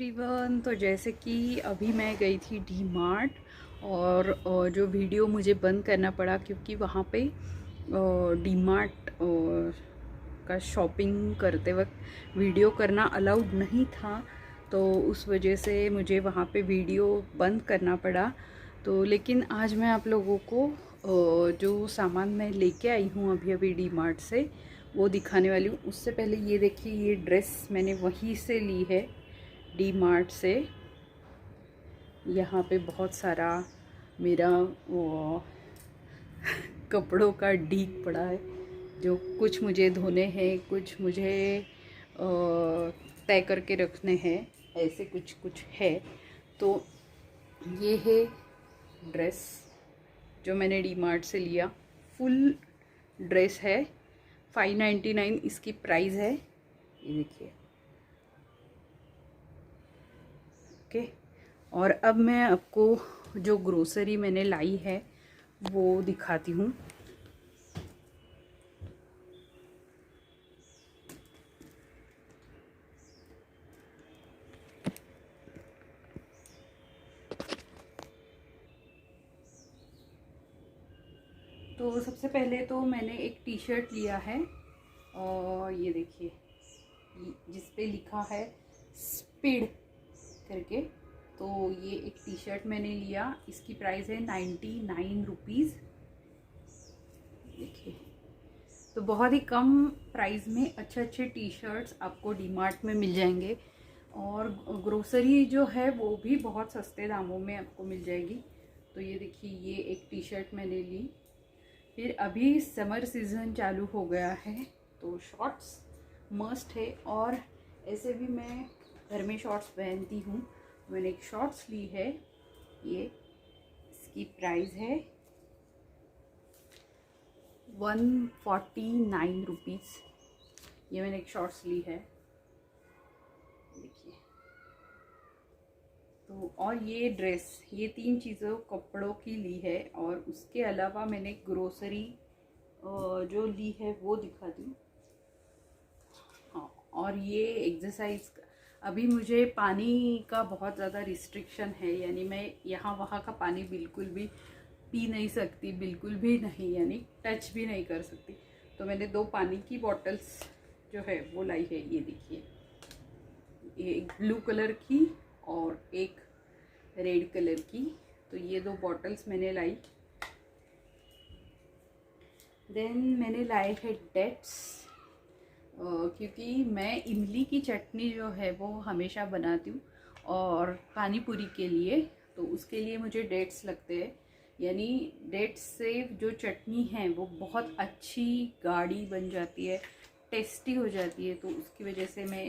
Everyone. तो जैसे कि अभी मैं गई थी डी मार्ट और जो वीडियो मुझे बंद करना पड़ा क्योंकि वहाँ पे डी मार्ट का शॉपिंग करते वक्त वीडियो करना अलाउड नहीं था, तो उस वजह से मुझे वहाँ पे वीडियो बंद करना पड़ा। तो लेकिन आज मैं आप लोगों को जो सामान मैं लेके आई हूँ अभी अभी डी मार्ट से वो दिखाने वाली हूँ। उससे पहले ये देखिए, ये ड्रेस मैंने वहीं से ली है डी मार्ट से। यहाँ पे बहुत सारा मेरा वो कपड़ों का डीक पड़ा है, जो कुछ मुझे धोने हैं, कुछ मुझे तय करके रखने हैं, ऐसे कुछ कुछ है। तो ये है ड्रेस जो मैंने डी मार्ट से लिया। फुल ड्रेस है, 599 इसकी प्राइस है। ये देखिए, ओके। और अब मैं आपको जो ग्रोसरी मैंने लाई है वो दिखाती हूँ। तो सबसे पहले तो मैंने एक टी शर्ट लिया है, और ये देखिए जिस पे लिखा है स्पीड करके। तो ये एक टी शर्ट मैंने लिया, इसकी प्राइस है 99 रुपीज़। देखिए, तो बहुत ही कम प्राइस में अच्छे अच्छे टी शर्ट्स आपको डी मार्ट में मिल जाएंगे, और ग्रोसरी जो है वो भी बहुत सस्ते दामों में आपको मिल जाएगी। तो ये देखिए, ये एक टी शर्ट मैंने ली। फिर अभी समर सीज़न चालू हो गया है तो शॉर्ट्स मस्ट है, और ऐसे भी मैं घर में शॉर्ट्स पहनती हूँ। मैंने एक शॉर्ट्स ली है, ये इसकी प्राइस है 149 रुपीज़। ये मैंने एक शॉर्ट्स ली है, देखिए। तो और ये ड्रेस, ये तीन चीज़ों कपड़ों की ली है, और उसके अलावा मैंने ग्रोसरी जो ली है वो दिखा दी। हाँ, और ये एक्सरसाइज, अभी मुझे पानी का बहुत ज़्यादा रिस्ट्रिक्शन है, यानी मैं यहाँ वहाँ का पानी बिल्कुल भी पी नहीं सकती, बिल्कुल भी नहीं, यानी टच भी नहीं कर सकती। तो मैंने 2 पानी की बॉटल्स जो है वो लाई है। ये देखिए, एक ब्लू कलर की और एक रेड कलर की। तो ये 2 बॉटल्स मैंने लाई। देन मैंने लाए हैं डेट्स, क्योंकि मैं इमली की चटनी जो है वो हमेशा बनाती हूँ, और पानी पूरी के लिए तो उसके लिए मुझे डेट्स लगते हैं। यानी डेट्स से जो चटनी है वो बहुत अच्छी गाढ़ी बन जाती है, टेस्टी हो जाती है। तो उसकी वजह से मैं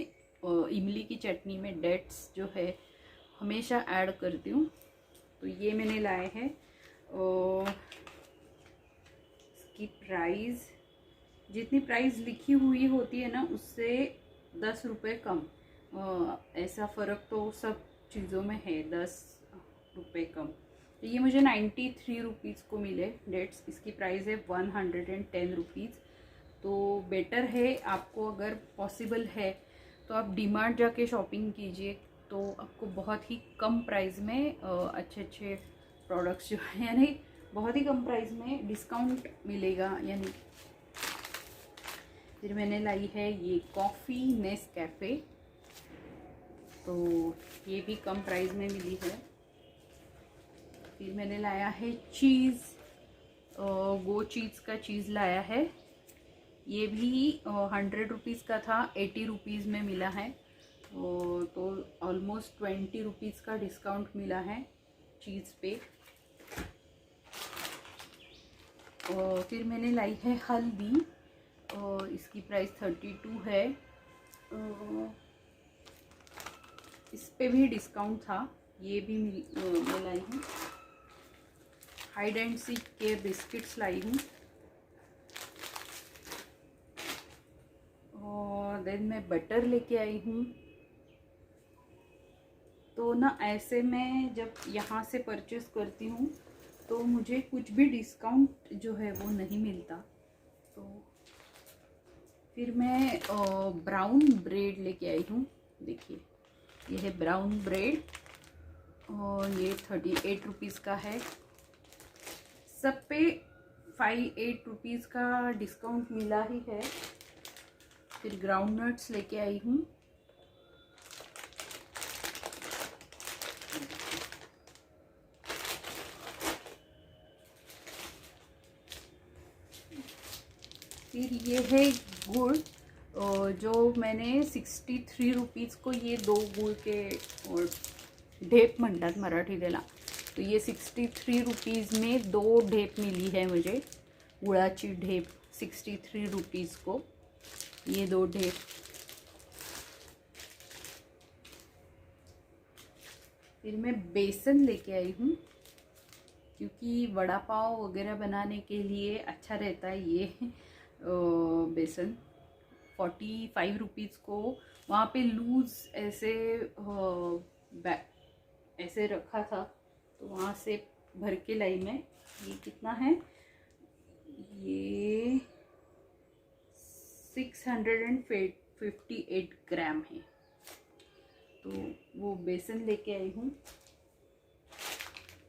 इमली की चटनी में डेट्स जो है हमेशा ऐड करती हूँ। तो ये मैंने लाए हैं। इसकी प्राइस, जितनी प्राइस लिखी हुई होती है ना उससे 10 रुपये कम, ऐसा फ़र्क तो सब चीज़ों में है, 10 रुपये कम। तो ये मुझे 93 रुपीज़ को मिले डेट्स। इसकी प्राइस है 110 रुपीज़। तो बेटर है, आपको अगर पॉसिबल है तो आप डी मार्ट जाके शॉपिंग कीजिए, तो आपको बहुत ही कम प्राइस में अच्छे अच्छे प्रोडक्ट्स जो है, यानी बहुत ही कम प्राइस में डिस्काउंट मिलेगा। यानी फिर मैंने लाई है ये कॉफ़ी नेस्कैफ़े, तो ये भी कम प्राइस में मिली है। फिर मैंने लाया है चीज़, गो चीज़ का चीज़ लाया है। ये भी 100 रुपीज़ का था, 80 रुपीज़ में मिला है। तो ऑलमोस्ट 20 रुपीज़ का डिस्काउंट मिला है चीज़ पे। और फिर मैंने लाई है हल्दी, और इसकी प्राइस 32 है। इस पे भी डिस्काउंट था, ये भी मैं लाई हूँ। हाइड एंड सीक के बिस्किट्स लाई हूँ। और देन मैं बटर लेके आई हूँ। तो ना ऐसे मैं जब यहाँ से परचेस करती हूँ तो मुझे कुछ भी डिस्काउंट जो है वो नहीं मिलता। तो फिर मैं ब्राउन ब्रेड लेके आई हूँ, देखिए ये है ब्राउन ब्रेड और ये 38 रुपीज़ का है। सब पे 5-8 रुपीज़ का डिस्काउंट मिला ही है। फिर ग्राउंड नट्स लेके आई हूँ। फिर ये है गुड़, जो मैंने 63 रुपीज़ को ये 2 गुड़ के और ढेप म्हणतात मराठी त्याला, तो ये 63 रुपीज़ में 2 ढेप मिली है मुझे, गुड़ाची ढेप 63 रुपीज़ को ये 2 ढेप। फिर मैं बेसन लेके आई हूँ, क्योंकि वड़ा पाव वगैरह बनाने के लिए अच्छा रहता है ये बेसन। 45 रुपीज़ को वहाँ पे लूज़ ऐसे रखा था, तो वहाँ से भर के लाई मैं। ये कितना है, ये 658 ग्राम है। तो वो बेसन लेके आई हूँ।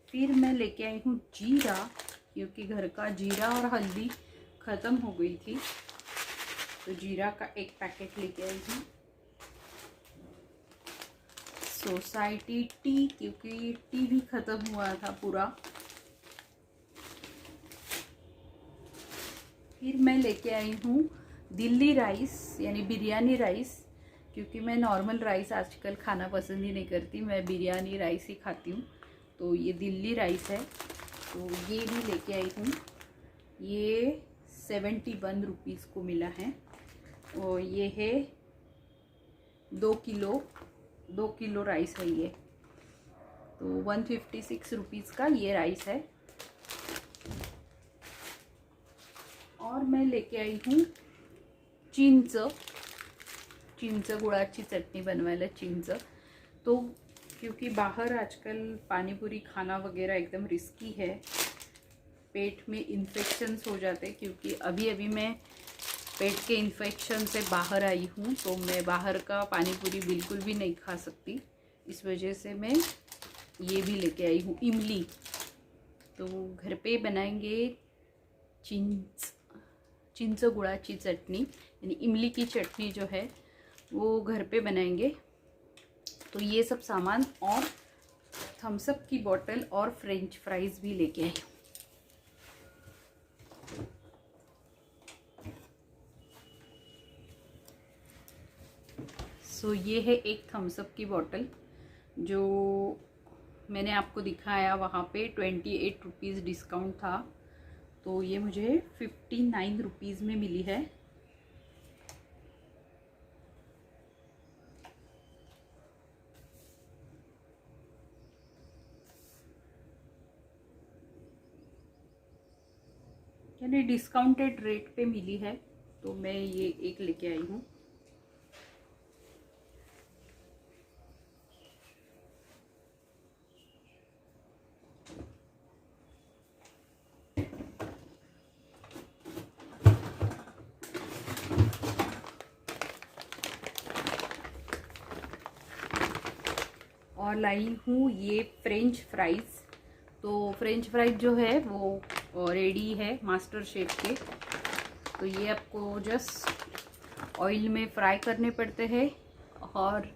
फिर मैं लेके आई हूँ जीरा, क्योंकि घर का जीरा और हल्दी ख़त्म हो गई थी, तो जीरा का 1 पैकेट लेके आई हूँ। सोसाइटी टी, क्योंकि टी भी ख़त्म हुआ था पूरा। फिर मैं लेके आई हूँ दिल्ली राइस, यानी बिरयानी राइस, क्योंकि मैं नॉर्मल राइस आजकल खाना पसंद ही नहीं करती, मैं बिरयानी राइस ही खाती हूँ। तो ये दिल्ली राइस है, तो ये भी लेके आई हूँ। ये 71 रुपीज़ को मिला है। और ये है 2 किलो राइस है ये, तो 156 रुपीज़ का ये राइस है। और मैं लेके आई हूँ चिंच गुळाची चटणी बनवायला चिंच। तो क्योंकि बाहर आजकल पानीपुरी खाना वगैरह एकदम रिस्की है, पेट में इन्फेक्शंस हो जाते, क्योंकि अभी मैं पेट के इन्फेक्शन से बाहर आई हूँ, तो मैं बाहर का पानीपुरी बिल्कुल भी नहीं खा सकती। इस वजह से मैं ये भी लेके आई हूँ इमली। तो घर पे बनाएंगे चिंच गुड़ाची चटनी, यानी इमली की चटनी जो है वो घर पे बनाएंगे। तो ये सब सामान और थम्स अप की बोतल और फ्रेंच फ्राइज़ भी लेके आई। सो ये है एक थम्स अप की बोतल, जो मैंने आपको दिखाया वहाँ पे 28 रुपीज़ डिस्काउंट था, तो ये मुझे 59 रुपीज़ में मिली है। यानी डिस्काउंटेड रेट पे मिली है, तो मैं ये एक लेके आई हूँ। और लाई हूँ ये फ्रेंच फ्राइज़। तो फ्रेंच फ्राइज जो है वो रेडी है मास्टर शेफ के। तो ये आपको जस्ट ऑयल में फ्राई करने पड़ते हैं और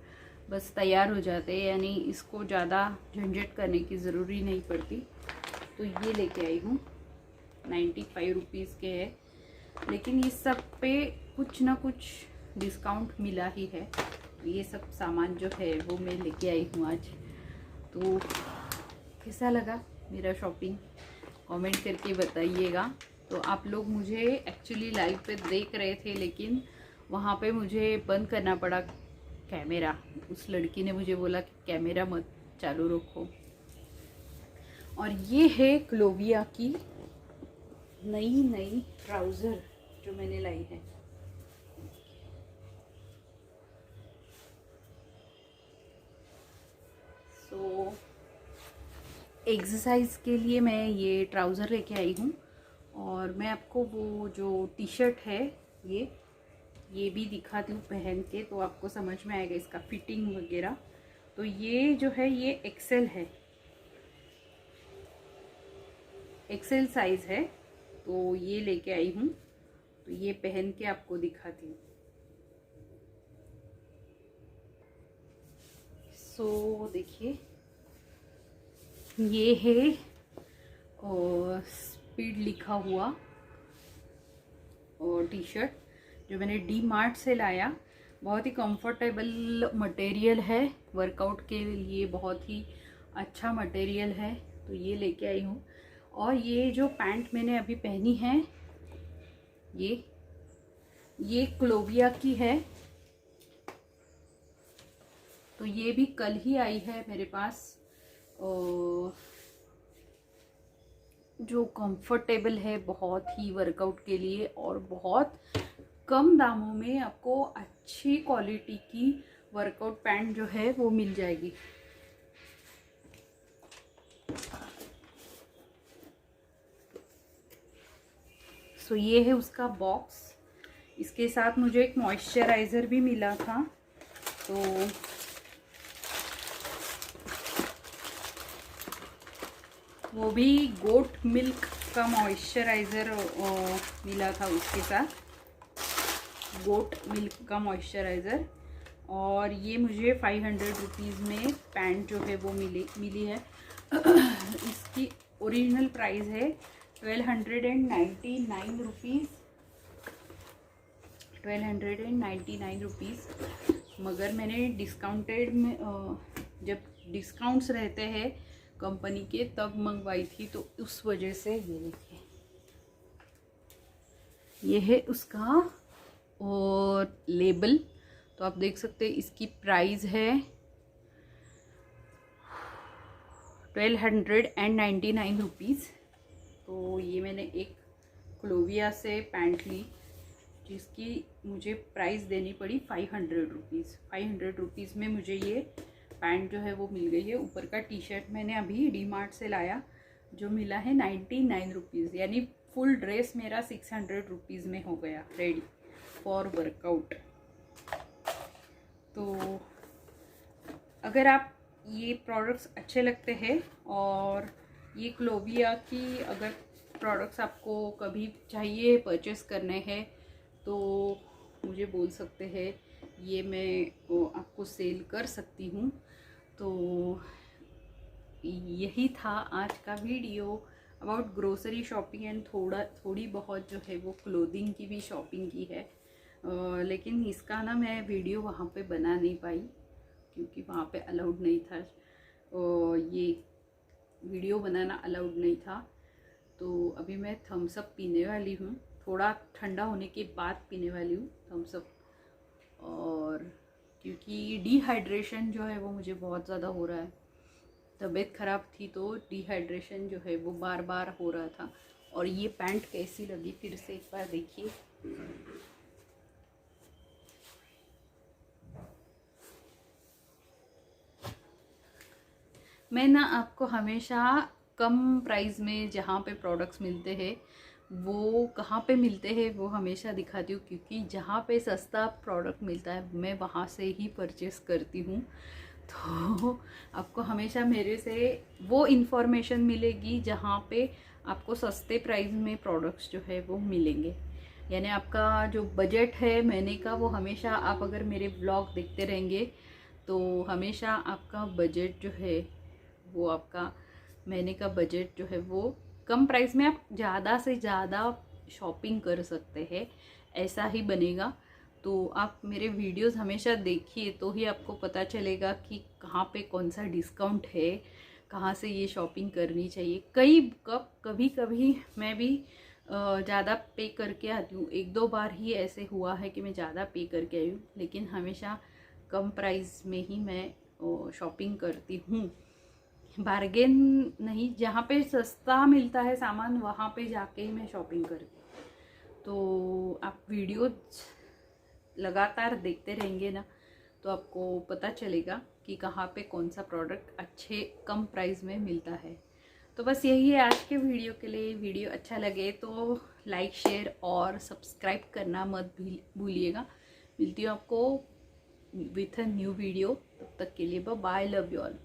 बस तैयार हो जाते हैं, यानी इसको ज़्यादा झंझट करने की ज़रूरी नहीं पड़ती। तो ये लेके आई हूँ, 95 रुपीज़ के है, लेकिन इस सब पे कुछ ना कुछ डिस्काउंट मिला ही है। तो ये सब सामान जो है वो मैं लेके आई हूँ आज। तो कैसा लगा मेरा शॉपिंग, कमेंट करके बताइएगा। तो आप लोग मुझे एक्चुअली लाइव पे देख रहे थे, लेकिन वहाँ पे मुझे बंद करना पड़ा कैमरा। उस लड़की ने मुझे बोला कि कैमरा मत चालू रखो। और ये है क्लोविया की नई ट्राउज़र जो मैंने लाई है। सो एक्सरसाइज के लिए मैं ये ट्राउज़र लेके आई हूँ। और मैं आपको वो जो टी शर्ट है ये भी दिखाती हूँ पहन के, तो आपको समझ में आएगा इसका फिटिंग वगैरह। तो ये जो है ये एक्सेल है, एक्सेल साइज है, तो ये लेके आई हूँ। तो ये पहन के आपको दिखाती हूँ। सो देखिए, ये है स्पीड लिखा हुआ और टी शर्ट जो मैंने डी मार्ट से लाया। बहुत ही कंफर्टेबल मटेरियल है, वर्कआउट के लिए बहुत ही अच्छा मटेरियल है, तो ये लेके आई हूँ। और ये जो पैंट मैंने अभी पहनी है ये क्लोविया की है, तो ये भी कल ही आई है मेरे पास। जो कंफर्टेबल है बहुत ही वर्कआउट के लिए, और बहुत कम दामों में आपको अच्छी क्वालिटी की वर्कआउट पैंट जो है वो मिल जाएगी। सो ये है उसका बॉक्स। इसके साथ मुझे एक मॉइस्चराइज़र भी मिला था, तो वो भी गोट मिल्क का मॉइस्चराइज़र मिला था उसके साथ, गोट मिल्क का मॉइस्चराइज़र। और ये मुझे 500 रुपीज़ में पैंट जो है वो मिली है। इसकी ओरिजिनल प्राइस है 1299 रुपीज़, 1299 रुपीज़। मगर मैंने डिस्काउंटेड में जब डिस्काउंट्स रहते हैं कंपनी के तब मंगवाई थी, तो उस वजह से ये देखिए, ये है उसका और लेबल। तो आप देख सकते हैं इसकी प्राइस है 1299 रुपीज़। तो ये मैंने एक क्लोविया से पैंट ली जिसकी मुझे प्राइस देनी पड़ी 500 रुपीज़। 500 रुपीज़ में मुझे ये पैंट जो है वो मिल गई है। ऊपर का टी शर्ट मैंने अभी डी मार्ट से लाया जो मिला है 99 रुपीज़, यानी फुल ड्रेस मेरा 600 रुपीज़ में हो गया रेडी फॉर वर्कआउट। तो अगर आप ये प्रोडक्ट्स अच्छे लगते हैं और ये क्लोविया की अगर प्रोडक्ट्स आपको कभी चाहिए परचेस करने हैं तो मुझे बोल सकते हैं, ये मैं आपको सेल कर सकती हूँ। तो यही था आज का video about grocery shopping and थोड़ी बहुत जो है वो क्लोथिंग की भी शॉपिंग की है। लेकिन इसका ना मैं वीडियो वहाँ पे बना नहीं पाई क्योंकि वहाँ पे अलाउड नहीं था, ये वीडियो बनाना अलाउड नहीं था। तो अभी मैं थम्स अप पीने वाली हूँ, थोड़ा ठंडा होने के बाद पीने वाली हूँ थम्स अप। और क्योंकि डिहाइड्रेशन जो है वो मुझे बहुत ज़्यादा हो रहा है, तबीयत ख़राब थी तो डिहाइड्रेशन जो है वो बार बार हो रहा था। और ये पैंट कैसी लगी फिर से एक बार देखिए। मैं ना आपको हमेशा कम प्राइस में जहाँ पे प्रोडक्ट्स मिलते हैं वो कहाँ पे मिलते हैं वो हमेशा दिखाती हूँ, क्योंकि जहाँ पे सस्ता प्रोडक्ट मिलता है मैं वहाँ से ही परचेस करती हूँ। तो आपको हमेशा मेरे से वो इन्फॉर्मेशन मिलेगी जहाँ पे आपको सस्ते प्राइस में प्रोडक्ट्स जो है वो मिलेंगे। यानी आपका जो बजट है महीने का वो हमेशा, आप अगर मेरे ब्लॉग देखते रहेंगे तो हमेशा आपका बजट जो है वो, आपका महीने का बजट जो है वो कम प्राइस में आप ज़्यादा से ज़्यादा शॉपिंग कर सकते हैं, ऐसा ही बनेगा। तो आप मेरे वीडियोस हमेशा देखिए तो ही आपको पता चलेगा कि कहाँ पे कौन सा डिस्काउंट है, कहाँ से ये शॉपिंग करनी चाहिए। कभी कभी मैं भी ज़्यादा पे करके आती हूँ, एक दो बार ही ऐसे हुआ है कि मैं ज़्यादा पे करके आई हूँ, लेकिन हमेशा कम प्राइस में ही मैं शॉपिंग करती हूँ। बार्गेन नहीं, जहाँ पे सस्ता मिलता है सामान वहाँ पे जाके ही मैं शॉपिंग करती हूँ। तो आप वीडियो लगातार देखते रहेंगे ना तो आपको पता चलेगा कि कहाँ पे कौन सा प्रोडक्ट अच्छे कम प्राइस में मिलता है। तो बस यही है आज के वीडियो के लिए। वीडियो अच्छा लगे तो लाइक शेयर और सब्सक्राइब करना मत भूलिएगा। मिलती हूँ आपको विथ अ न्यू वीडियो। तब तक के लिए बाय, लव यू ऑल।